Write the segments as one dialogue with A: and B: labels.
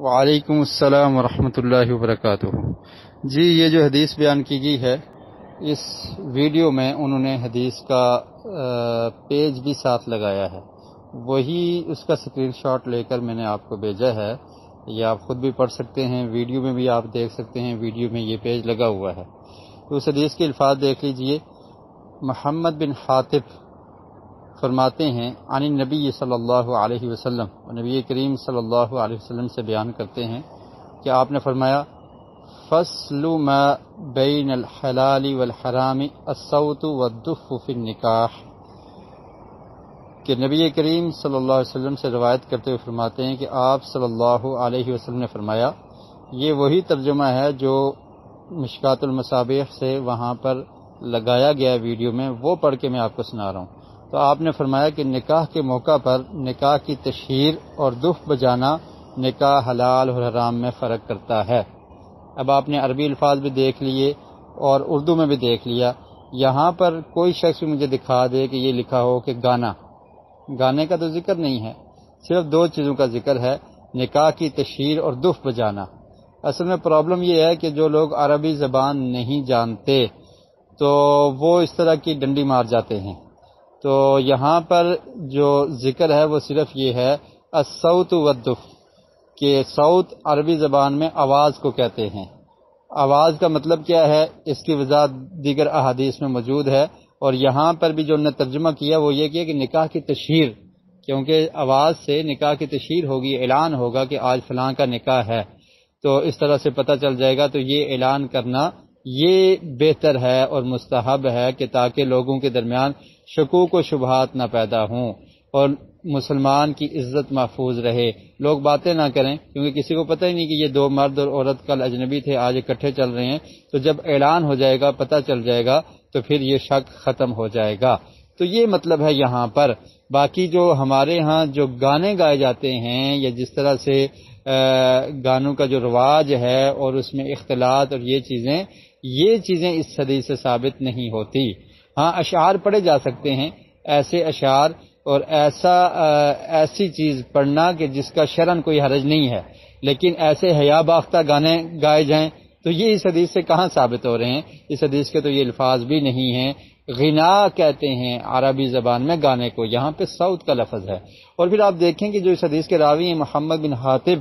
A: وعلیکم السلام ورحمۃ اللہ وبرکاتہ۔ جی، یہ جو حدیث بیان کی گئی ہے، اس ویڈیو میں انہوں نے حدیث کا پیج بھی ساتھ لگایا ہے، وہی اس کا اسکرین شاٹ لے کر میں نے آپ کو بھیجا ہے۔ یہ آپ خود بھی پڑھ سکتے ہیں، ویڈیو میں بھی آپ دیکھ سکتے ہیں، ویڈیو میں یہ پیج لگا ہوا ہے۔ تو اس حدیث کے الفاظ دیکھ لیجئے۔ محمد بن حاتب فرماتے ہیں عن النبی صلی اللہ علیہ وسلم، نبی کریم صلی اللہ علیہ وسلم سے بیان کرتے ہیں کہ آپ نے فرمایا فصل ما بین الحلال والحرام الصوت والدف فی النکاح، کہ نبی کریم صلی اللہ علیہ وسلم سے روایت کرتے ہوئے فرماتے ہیں کہ آپ صلی اللہ علیہ وسلم نے فرمایا، یہ وہی ترجمہ ہے جو مشکات المصابیح سے وہاں پر لگایا گیا ویڈیو میں، وہ پڑھ کے میں آپ کو سنا رہا ہوں۔ تو آپ نے فرمایا کہ نکاح کے موقع پر نکاح کی تشہیر اور دف بجانا نکاح حلال اور حرام میں فرق کرتا ہے۔ اب آپ نے عربی الفاظ بھی دیکھ لیے اور اردو میں بھی دیکھ لیا۔ یہاں پر کوئی شخص بھی مجھے دکھا دے کہ یہ لکھا ہو کہ گانے کا تو ذکر نہیں ہے، صرف دو چیزوں کا ذکر ہے، نکاح کی تشہیر اور دف بجانا۔ اصل میں پرابلم یہ ہے کہ جو لوگ عربی زبان نہیں جانتے تو وہ اس طرح کی ڈنڈی مار جاتے ہیں۔ تو یہاں پر جو ذکر ہے وہ صرف یہ ہے الصوت والدف، کہ صوت عربی زبان میں آواز کو کہتے ہیں۔ آواز کا مطلب کیا ہے، اس کی وضاحت دیگر احادیث میں موجود ہے، اور یہاں پر بھی جو انہوں نے ترجمہ کیا وہ یہ کیا کہ نکاح کی تشہیر، کیونکہ آواز سے نکاح کی تشہیر ہوگی، اعلان ہوگا کہ آج فلاں کا نکاح ہے، تو اس طرح سے پتہ چل جائے گا۔ تو یہ اعلان کرنا یہ بہتر ہے اور مستحب ہے کہ تاکہ لوگوں کے درمیان شکوک و شبہات نہ پیدا ہوں اور مسلمان کی عزت محفوظ رہے، لوگ باتیں نہ کریں، کیونکہ کسی کو پتہ ہی نہیں کہ یہ دو مرد اور عورت کل اجنبی تھے، آج اکٹھے چل رہے ہیں۔ تو جب اعلان ہو جائے گا، پتہ چل جائے گا، تو پھر یہ شک ختم ہو جائے گا۔ تو یہ مطلب ہے یہاں پر۔ باقی جو ہمارے ہاں جو گانے گائے جاتے ہیں یا جس طرح سے گانوں کا جو رواج ہے اور اس میں اختلاط اور یہ چیزیں اس حدیث سے ثابت نہیں ہوتی۔ ہاں، اشعار پڑھے جا سکتے ہیں، ایسے اشعار اور ایسی چیز پڑھنا کہ جس کا شرعن کوئی حرج نہیں ہے، لیکن ایسے حیا باختہ گانے گائے جائیں تو یہ اس حدیث سے کہاں ثابت ہو رہے ہیں؟ اس حدیث کے تو یہ الفاظ بھی نہیں ہیں۔ غنا کہتے ہیں عربی زبان میں گانے کو، یہاں پہ صوت کا لفظ ہے۔ اور پھر آپ دیکھیں کہ جو اس حدیث کے راوی ہیں محمد بن حاتب،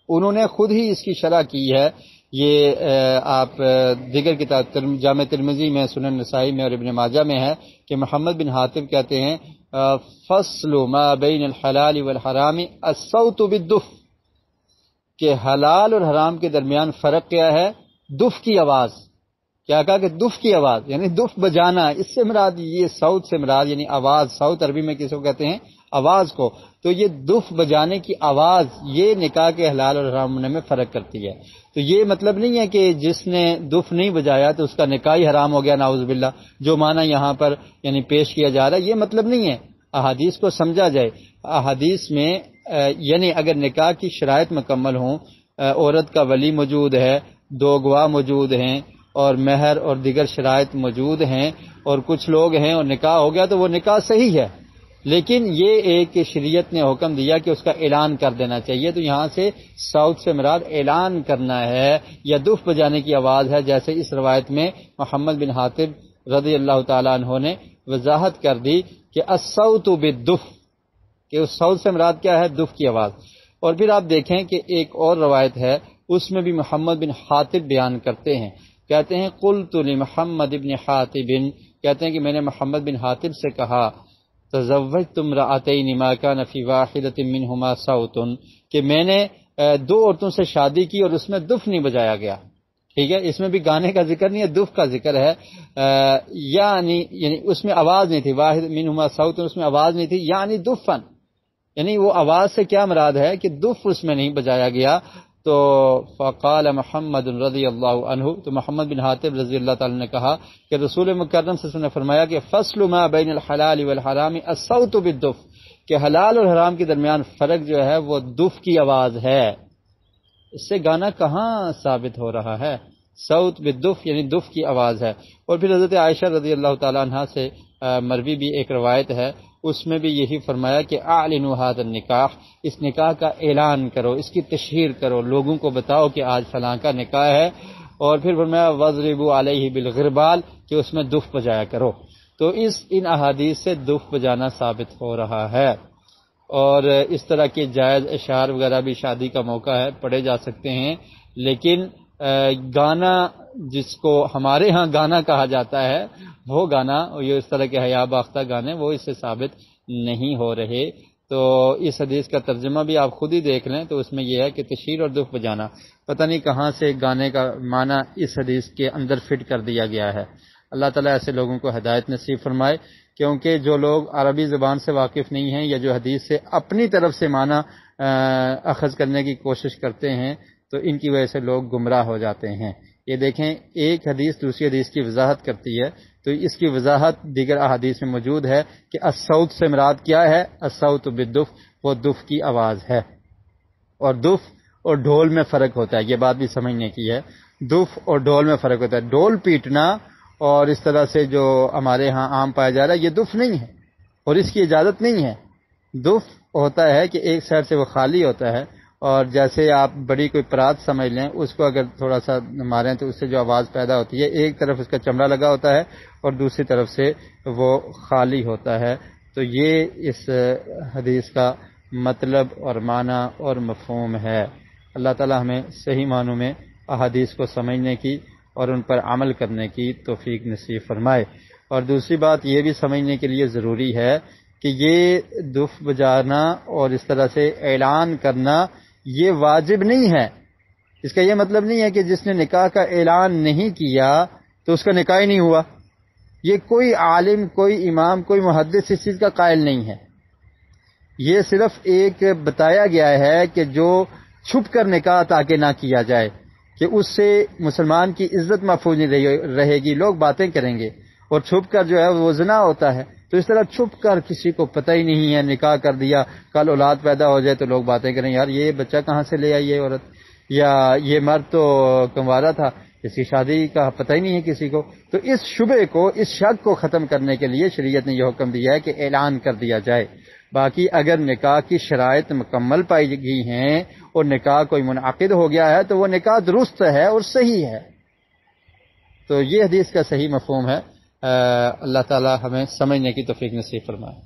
A: انہوں نے خود ہی اس کی شرح کی ہے۔ یہ آپ دیگر کتاب جامع ترمذی میں، سنن نسائی میں اور ابن ماجہ میں ہے کہ محمد بن حاتب کہتے ہیں فصل ما بین الحلال والحرام الصوت بالدف، کہ حلال اور حرام کے درمیان فرق کیا ہے؟ دف کی آواز۔ کیا کہا کہ دف کی آواز، یعنی دف بجانا، اس سے مراد یہ صوت سے مراد یعنی آواز، صوت عربی میں کس کو کہتے ہیں؟ آواز کو۔ تو یہ دف بجانے کی آواز یہ نکاح کے حلال اور حرام ہونے میں فرق کرتی ہے۔ تو یہ مطلب نہیں ہے کہ جس نے دف نہیں بجایا تو اس کا نکاح ہی حرام ہو گیا، نعوذ باللہ، جو معنی یہاں پر یعنی پیش کیا جا رہا ہے، یہ مطلب نہیں ہے۔ احادیث کو سمجھا جائے، احادیث میں یعنی اگر نکاح کی شرائط مکمل ہوں، عورت کا ولی موجود ہے، دو گواہ موجود ہیں اور مہر اور دیگر شرائط موجود ہیں اور کچھ لوگ ہیں اور نکاح ہو گیا تو وہ نکاح صحیح ہے، لیکن یہ ایک شریعت نے حکم دیا کہ اس کا اعلان کر دینا چاہیے۔ تو یہاں سے صوت سے مراد اعلان کرنا ہے یا دف بجانے کی آواز ہے، جیسے اس روایت میں محمد بن حاتب رضی اللہ تعالیٰ عنہ نے وضاحت کر دی کہ الصوت بالدف، کہ اس صوت سے مراد کیا ہے؟ دف کی آواز۔ اور پھر آپ دیکھیں کہ ایک اور روایت ہے، اس میں بھی محمد بن حاتب بیان کرتے ہیں، کہتے ہیں قلت لمحمد بن حاتب، کہتے ہیں کہ میں نے محمد بن حاتب سے کہا تزوجت امرأتین ما کان فی واحدۃ منہما صوت، کہ میں نے دو عورتوں سے شادی کی اور اس میں دف نہیں بجایا گیا۔ ٹھیک ہے، اس میں بھی گانے کا ذکر نہیں ہے، دف کا ذکر ہے، یعنی اس میں آواز نہیں تھی، واحد منہما صوت، اس میں آواز نہیں تھی، یعنی دفن، یعنی وہ آواز سے کیا مراد ہے کہ دف اس میں نہیں بجایا گیا۔ تو فقال محمد رضی اللہ عنہ، تو محمد بن حاتب رضی اللہ تعالی نے کہا کہ رسول مکرم صلی اللہ علیہ وسلم نے فرمایا کہ فصل ما بین الحلال والحرام الصوت بالدف، کہ حلال اور حرام کے درمیان فرق جو ہے وہ دف کی آواز ہے۔ اس سے گانا کہاں ثابت ہو رہا ہے؟ صوت بالدف یعنی دف کی آواز ہے۔ اور پھر حضرت عائشہ رضی اللہ تعالی عنہا سے مروی بھی ایک روایت ہے، اس میں بھی یہی فرمایا کہ اعلنوا ھذا النکاح، اس نکاح کا اعلان کرو، اس کی تشہیر کرو، لوگوں کو بتاؤ کہ آج فلاں کا نکاح ہے۔ اور پھر فرمایا وَاضْرِبُوا عَلَيْهِ بِالْغِرْبَالِ، کہ اس میں دف بجایا کرو۔ تو ان احادیث سے دف بجانا ثابت ہو رہا ہے، اور اس طرح کے جائز اشعار وغیرہ بھی شادی کا موقع ہے پڑھے جا سکتے ہیں، لیکن گانا جس کو ہمارے ہاں گانا کہا جاتا ہے، وہ گانا، یہ اس طرح کے حیا باختہ گانے، وہ اس سے ثابت نہیں ہو رہے۔ تو اس حدیث کا ترجمہ بھی آپ خود ہی دیکھ لیں، تو اس میں یہ ہے کہ تشہیر اور دف بجانا، پتہ نہیں کہاں سے گانے کا معنی اس حدیث کے اندر فٹ کر دیا گیا ہے۔ اللہ تعالیٰ ایسے لوگوں کو ہدایت نصیب فرمائے، کیونکہ جو لوگ عربی زبان سے واقف نہیں ہیں، یا جو حدیث سے اپنی طرف سے معنی اخذ کرنے کی کوشش کرتے ہیں، تو ان کی وجہ سے لوگ گمراہ ہو جاتے ہیں۔ یہ دیکھیں، ایک حدیث دوسری حدیث کی وضاحت کرتی ہے، تو اس کی وضاحت دیگر احادیث میں موجود ہے کہ الصوت سے مراد کیا ہے، الصوت بالدف، وہ دف کی آواز ہے۔ اور دف اور ڈھول میں فرق ہوتا ہے، یہ بات بھی سمجھنے کی ہے، دف اور ڈھول میں فرق ہوتا ہے۔ ڈھول پیٹنا اور اس طرح سے جو ہمارے ہاں عام پایا جا رہا ہے، یہ دف نہیں ہے، اور اس کی اجازت نہیں ہے۔ دف ہوتا ہے کہ ایک سائڈ سے وہ خالی ہوتا ہے، اور جیسے آپ بڑی کوئی پرات سمجھ لیں، اس کو اگر تھوڑا سا ماریں تو اس سے جو آواز پیدا ہوتی ہے، ایک طرف اس کا چمڑا لگا ہوتا ہے اور دوسری طرف سے وہ خالی ہوتا ہے۔ تو یہ اس حدیث کا مطلب اور معنی اور مفہوم ہے۔ اللہ تعالی ہمیں صحیح معنوں میں احادیث کو سمجھنے کی اور ان پر عمل کرنے کی توفیق نصیب فرمائے۔ اور دوسری بات یہ بھی سمجھنے کے لیے ضروری ہے کہ یہ دف بجانا اور اس طرح سے اعلان کرنا یہ واجب نہیں ہے۔ اس کا یہ مطلب نہیں ہے کہ جس نے نکاح کا اعلان نہیں کیا تو اس کا نکاح ہی نہیں ہوا۔ یہ کوئی عالم، کوئی امام، کوئی محدث اس چیز کا قائل نہیں ہے۔ یہ صرف ایک بتایا گیا ہے کہ جو چھپ کر نکاح تاکہ نہ کیا جائے، کہ اس سے مسلمان کی عزت محفوظ نہیں رہے گی، لوگ باتیں کریں گے، اور چھپ کر جو ہے وہ زنا ہوتا ہے۔ تو اس طرح چھپ کر کسی کو پتہ ہی نہیں ہے، نکاح کر دیا، کل اولاد پیدا ہو جائے تو لوگ باتیں کریں، یار یہ بچہ کہاں سے لے آئی یہ عورت، یا یہ مرد تو کنوارا تھا، اس کی شادی کا پتہ ہی نہیں ہے کسی کو۔ تو اس شبہ کو، اس شک کو ختم کرنے کے لیے شریعت نے یہ حکم دیا ہے کہ اعلان کر دیا جائے۔ باقی اگر نکاح کی شرائط مکمل پائی گئی ہیں اور نکاح کوئی منعقد ہو گیا ہے تو وہ نکاح درست ہے اور صحیح ہے۔ تو یہ حدیث کا صحیح مفہوم ہے۔ اللہ تعالی ہمیں سمجھنے کی توفیق نصیب فرمائے۔